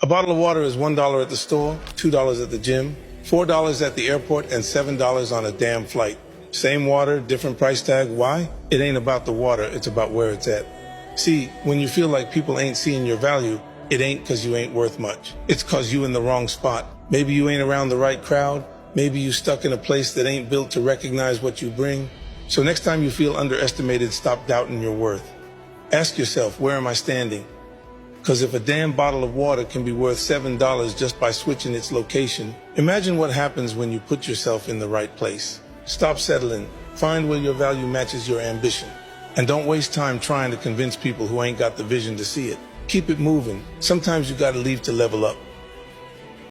A bottle of water is $1 at the store, $2 at the gym, $4 at the airport, and $7 on a damn flight. Same water, different price tag. Why? It ain't about the water, it's about where it's at. See, when you feel like people ain't seeing your value, it ain't because you ain't worth much. It's because you in the wrong spot. Maybe you ain't around the right crowd. Maybe you stuck in a place that ain't built to recognize what you bring. So next time you feel underestimated, stop doubting your worth. Ask yourself, where am I standing? Because if a damn bottle of water can be worth $7 just by switching its location, imagine what happens when you put yourself in the right place. Stop settling. Find where your value matches your ambition. And don't waste time trying to convince people who ain't got the vision to see it. Keep it moving. Sometimes you gotta leave to level up.